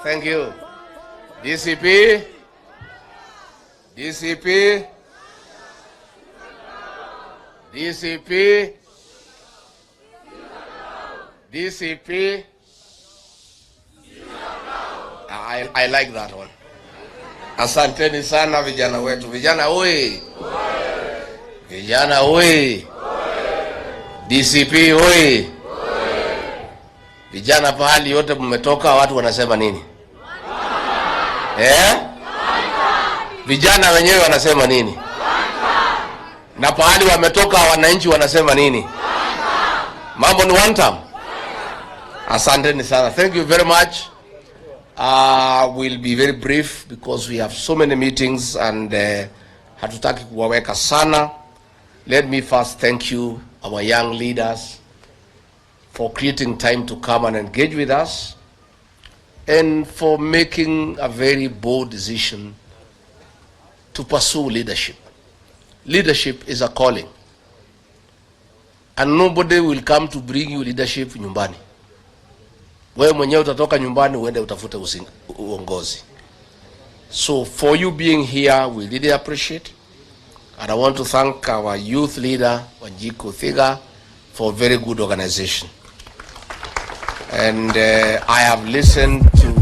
Thank you. DCP. DCP. DCP. DCP. I like that one. Asanteni sana vijana wetu. Vijana oi. Vijana oi. DCP oi. Vijana pahali yote mmetoka watu wanasema nini? Vijana wenyewe wanasema nini? Na pahali wametoka wananchi wanasema nini? Mambo ni one time. Asanteni sana. Thank you very much. We'll be very brief because we have so many meetings and hatutaki kuwaweka sana. Let me first thank you, our young leaders, for creating time to come and engage with us and for making a very bold decision to pursue leadership. Leadership is a calling. And nobody will come to bring you leadership nyumbani. Wewe mwenyewe utatoka nyumbani uende utafute uongozi. So for you being here, we really appreciate. And I want to thank our youth leader, Wanjiku Thiga, for very good organization. And I have listened to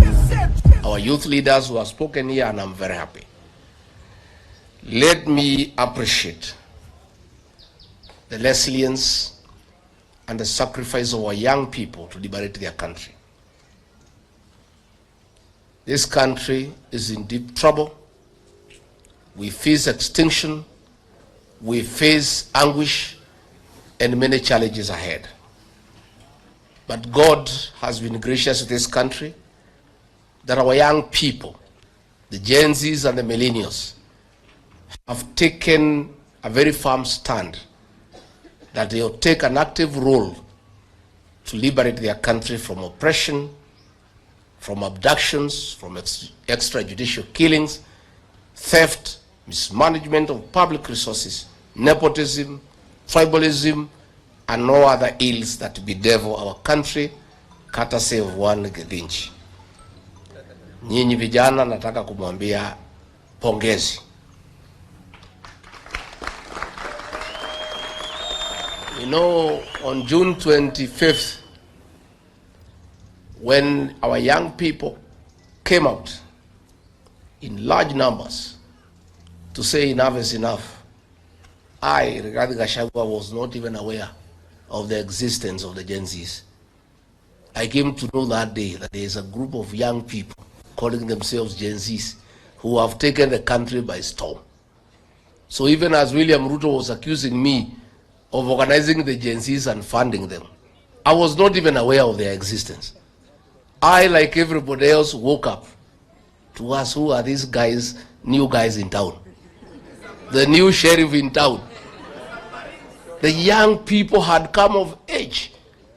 our youth leaders who have spoken here, and I'm very happy. Let me appreciate the resilience and the sacrifice of our young people to liberate their country. This country is in deep trouble. We face extinction, we face anguish, and many challenges ahead. But God has been gracious to this country that our young people, the Gen Zs and the millennials, have taken a very firm stand that they will take an active role to liberate their country from oppression, from abductions, from extrajudicial killings, theft, mismanagement of public resources, nepotism, tribalism, and no other ills that bedevil our country, courtesy of one Githinji. Nyinyi vijana nataka kumwambia pongezi. You know, on June 25th, when our young people came out in large numbers to say enough is enough, I, Riggy Gachagua, was not even aware of the existence of the Gen Zs. I came to know that day that there is a group of young people calling themselves Gen Zs who have taken the country by storm. So even as William Ruto was accusing me of organizing the Gen Zs and funding them, I was not even aware of their existence. I, like everybody else, woke up to ask, who are these guys, new guys in town? The new sheriff in town. The young people had come of age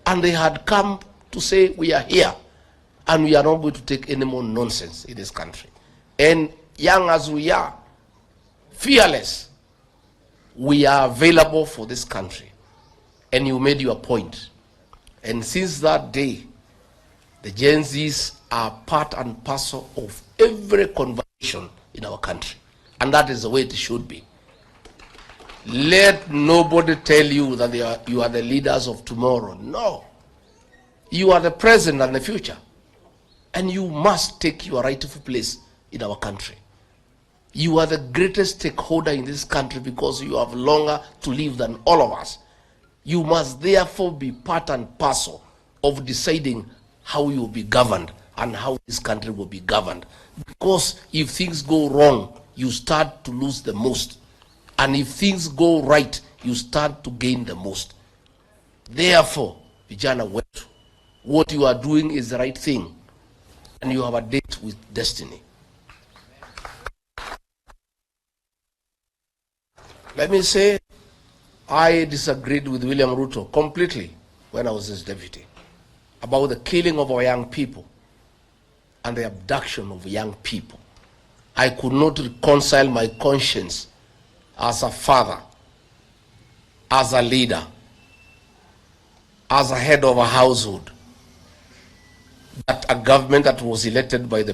and they had come to say, we are here and we are not going to take any more nonsense in this country. And young as we are, fearless, we are available for this country. And you made your point. And since that day, the Gen Zs are part and parcel of every conversation in our country. And that is the way it should be. Let nobody tell you that you are the leaders of tomorrow. No. You are the present and the future. And you must take your rightful place in our country. You are the greatest stakeholder in this country because you have longer to live than all of us. You must therefore be part and parcel of deciding how you will be governed and how this country will be governed. Because if things go wrong, you start to lose the most. And if things go right, you start to gain the most. Therefore, vijana wetu, what you are doing is the right thing. And you have a date with destiny. Let me say, I disagreed with William Ruto completely when I was his deputy about the killing of our young people and the abduction of young people. I could not reconcile my conscience as a father, as a leader, as a head of a household, that a government that was elected by the